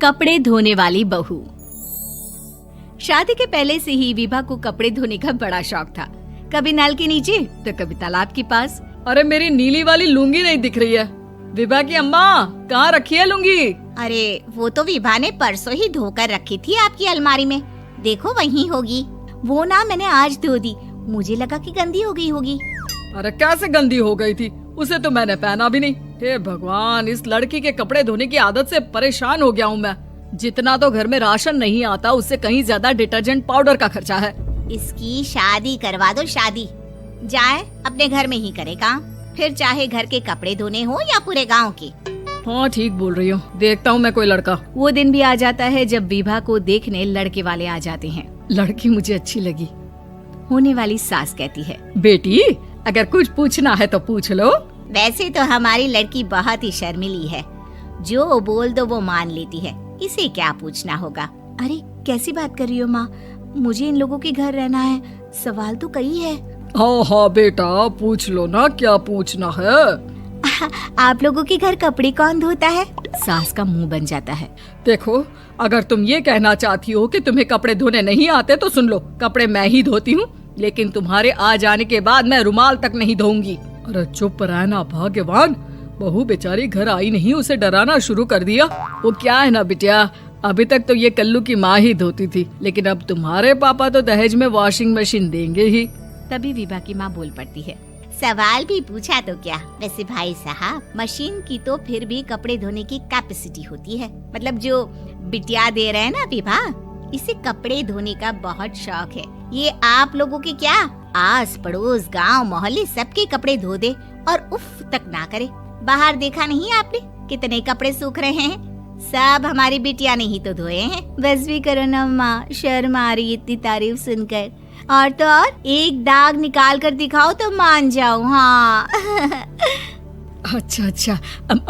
कपड़े धोने वाली बहू। शादी के पहले से ही विभा को कपड़े धोने का बड़ा शौक था। कभी नल के नीचे तो कभी तालाब के पास। अरे मेरी नीली वाली लुंगी नहीं दिख रही है। विभा की अम्मा, कहाँ रखी है लुंगी? अरे वो तो विभा ने परसों ही धोकर रखी थी आपकी अलमारी में, देखो वहीं होगी। वो ना मैंने आज धो दी, मुझे लगा कि गंदी हो गई होगी। अरे कैसे गंदी हो गई थी? उसे तो मैंने पहना भी नहीं। हे भगवान, इस लड़की के कपड़े धोने की आदत से परेशान हो गया हूँ मैं। जितना तो घर में राशन नहीं आता, उससे कहीं ज्यादा डिटर्जेंट पाउडर का खर्चा है। इसकी शादी करवा दो, शादी जाए अपने घर में ही करे काम, फिर चाहे घर के कपड़े धोने हो या पूरे गांव के। हाँ ठीक बोल रही हूँ, देखता हूँ मैं कोई लड़का। वो दिन भी आ जाता है जब विभा को देखने लड़के वाले आ जाते हैं। लड़की मुझे अच्छी लगी। होने वाली सास कहती है, बेटी अगर कुछ पूछना है तो पूछ लो। वैसे तो हमारी लड़की बहुत ही शर्मीली है, जो बोल दो वो मान लेती है, इसे क्या पूछना होगा। अरे कैसी बात कर रही हो माँ, मुझे इन लोगों के घर रहना है, सवाल तो कई है। हाँ हाँ बेटा, पूछ लो ना, क्या पूछना है। आप लोगों के घर कपड़े कौन धोता है? सास का मुंह बन जाता है। देखो, अगर तुम ये कहना चाहती हो कि तुम्हें कपड़े धोने नहीं आते तो सुन लो, कपड़े मैं ही धोती हूँ, लेकिन तुम्हारे आ जाने के बाद मैं रुमाल तक नहीं धोऊंगी। अरे चुप रहना भाग्यवान, बहू बेचारी घर आई नहीं, उसे डराना शुरू कर दिया। वो क्या है ना बिटिया, अभी तक तो ये कल्लू की माँ ही धोती थी, लेकिन अब तुम्हारे पापा तो दहेज में वॉशिंग मशीन देंगे ही। तभी विभा की माँ बोल पड़ती है, सवाल भी पूछा तो क्या। वैसे भाई साहब, मशीन की तो फिर भी कपड़े धोने की कैपेसिटी होती है। मतलब जो बिटिया दे रहे हैं ना विभा, इसे कपड़े धोने का बहुत शौक है। ये आप लोगों के क्या, आस पड़ोस गांव मोहल्ले सबके कपड़े धो दे और उफ तक ना करे। बाहर देखा नहीं आपने कितने कपड़े सूख रहे हैं? सब हमारी बिटिया ने ही तो धोए हैं। बस भी करो ना माँ, शर्म आ रही इतनी तारीफ सुनकर। और तो और एक दाग निकाल कर दिखाओ तो मान जाऊँ। हाँ अच्छा,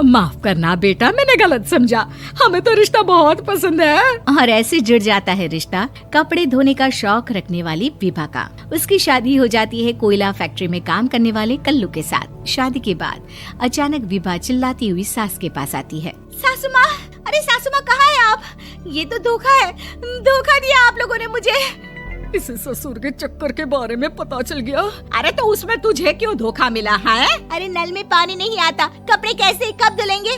माफ करना बेटा, मैंने गलत समझा। हमें तो रिश्ता बहुत पसंद है। और ऐसे जुड़ जाता है रिश्ता कपड़े धोने का शौक रखने वाली विभा का। उसकी शादी हो जाती है कोयला फैक्ट्री में काम करने वाले कल्लू के साथ। शादी के बाद अचानक विभा चिल्लाती हुई सास के पास आती है। सासू माँ, अरे सासू माँ कहाँ है आप? ये तो धोखा है, धोखा दिया आप लोगों ने मुझे। इसे ससुर के चक्कर के बारे में पता चल गया। अरे तो उसमें तुझे क्यों धोखा मिला है? अरे नल में पानी नहीं आता, कपड़े कैसे कब धुलेंगे?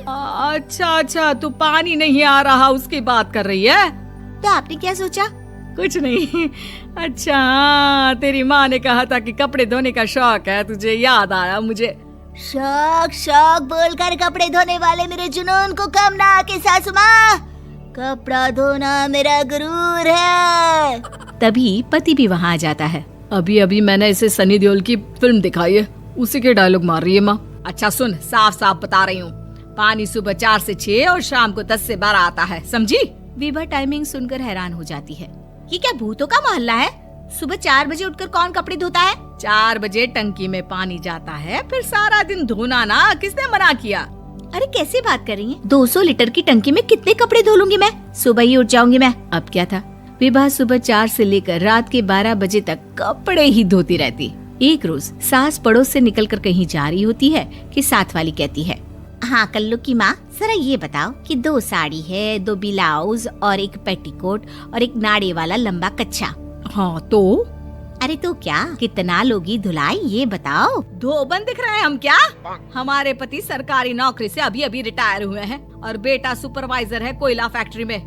अच्छा, तू पानी नहीं आ रहा उसकी बात कर रही है। तो आपने क्या सोचा? कुछ नहीं। अच्छा, तेरी माँ ने कहा था कि कपड़े धोने का शौक है तुझे, याद आया मुझे। शौक बोलकर कपड़े धोने वाले मेरे जुनून को कम ना आके सासू माँ, कपड़ा धोना मेरा गुरूर है। तभी पति भी वहाँ आ जाता है। अभी मैंने इसे सनी देओल की फिल्म दिखाई है, उसी के डायलॉग मार रही है माँ। अच्छा सुन, साफ साफ बता रही हूँ, पानी सुबह 4 से 6 और शाम को 10 से 12 आता है, समझी? विभा टाइमिंग सुनकर हैरान हो जाती है। ये क्या भूतों का मोहल्ला है? सुबह 4 बजे उठकर कौन कपड़े धोता है? 4 बजे टंकी में पानी जाता है, फिर सारा दिन धोना ना, किसने मना किया? अरे कैसे बात कर रही हैं? 200 लीटर की टंकी में कितने कपड़े धो लूंगी मैं? सुबह ही उठ जाऊंगी मैं। अब क्या था, विभा सुबह 4 से लेकर रात के 12 बजे तक कपड़े ही धोती रहती। एक रोज सास पड़ोस से निकलकर कहीं जा रही होती है कि साथ वाली कहती है, हाँ कल्लू की माँ, जरा ये बताओ कि 2 साड़ी है, 2 ब्लाउज और एक पेटीकोट और एक नाड़े वाला लंबा कच्छा। हाँ तो? अरे तो क्या, कितना लोगी धुलाई ये बताओ। धोबन दिख रहे हैं हम क्या? हमारे पति सरकारी नौकरी से अभी रिटायर हुए हैं और बेटा सुपरवाइजर है कोयला फैक्ट्री में।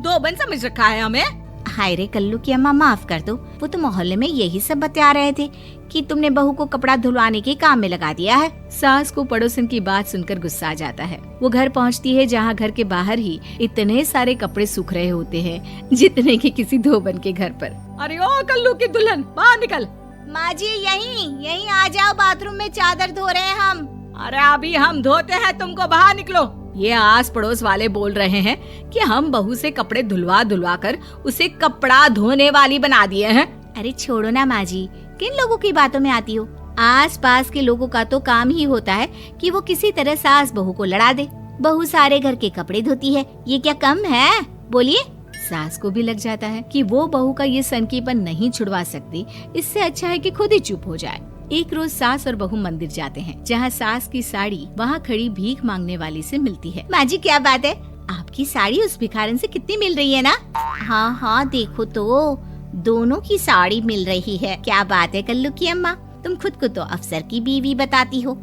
धोबन समझ रखा है हमें? हाय रे कल्लू की अम्मा, माफ कर दो, वो तो मोहल्ले में यही सब बता रहे थे कि तुमने बहू को कपड़ा धुलवाने के काम में लगा दिया है। सास को पड़ोसन की बात सुनकर गुस्सा आ जाता है। वो घर पहुंचती है जहां घर के बाहर ही इतने सारे कपड़े सूख रहे होते हैं जितने कि किसी धोबन के घर पर। अरे ओ कल्लू की दुल्हन, बाहर निकल। माँ जी यहीं आ जाओ, बाथरूम में चादर धो रहे हैं हम। अरे अभी हम धोते हैं, तुमको बाहर निकलो। ये आस पड़ोस वाले बोल रहे हैं कि हम बहू से कपड़े धुलवा कर उसे कपड़ा धोने वाली बना दिए हैं। अरे छोड़ो ना माँ जी, किन लोगों की बातों में आती हो? आस पास के लोगों का तो काम ही होता है कि वो किसी तरह सास बहू को लड़ा दे। बहू सारे घर के कपड़े धोती है, ये क्या कम है? बोलिए। सास को भी लग जाता है कि वो बहू का ये सनकीपन नहीं छुड़वा सकती, इससे अच्छा है कि खुद ही चुप हो जाए। एक रोज सास और बहू मंदिर जाते हैं, जहाँ सास की साड़ी वहाँ खड़ी भीख मांगने वाली से मिलती है। माँ जी क्या बात है, आपकी साड़ी उस भिखारन से कितनी मिल रही है ना? हाँ हाँ देखो तो, दोनों की साड़ी मिल रही है। क्या बात है कल्लू की अम्मा, तुम खुद को तो अफसर की बीवी बताती हो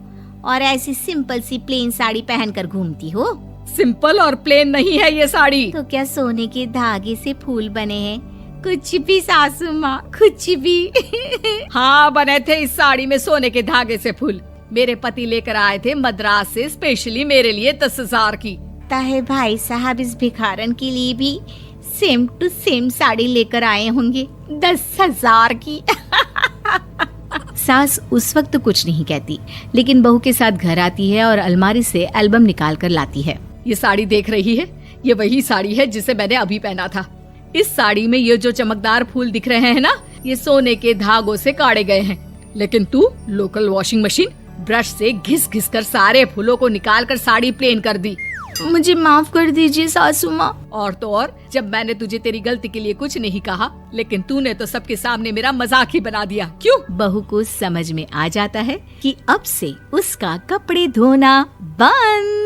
और ऐसी सिंपल सी प्लेन साड़ी पहनकर घूमती हो। सिंपल और प्लेन नहीं है ये साड़ी। तो क्या सोने के धागे से फूल बने हैं? कुछ भी सासू माँ, कुछ भी। हाँ बने थे इस साड़ी में सोने के धागे से फूल। मेरे पति लेकर आए थे मद्रास से स्पेशली मेरे लिए 10,000 की। ताहे भाई साहब इस भिखारन के लिए भी सेम टू सेम साड़ी लेकर आए होंगे 10,000 की। सास उस वक्त तो कुछ नहीं कहती, लेकिन बहू के साथ घर आती है और अलमारी से एल्बम निकाल कर लाती है। ये साड़ी देख रही है, ये वही साड़ी है जिसे मैंने अभी पहना था। इस साड़ी में ये जो चमकदार फूल दिख रहे हैं ना, ये सोने के धागों से काटे गए हैं। लेकिन तू लोकल वॉशिंग मशीन ब्रश से घिस घिस कर सारे फूलों को निकाल कर साड़ी प्लेन कर दी। मुझे माफ कर दीजिए सासू माँ। और तो और, जब मैंने तुझे तेरी गलती के लिए कुछ नहीं कहा, लेकिन तूने तो सबके सामने मेरा मजाक ही बना दिया। क्यों? बहू को समझ में आ जाता है कि अब से उसका कपड़े धोना बंद।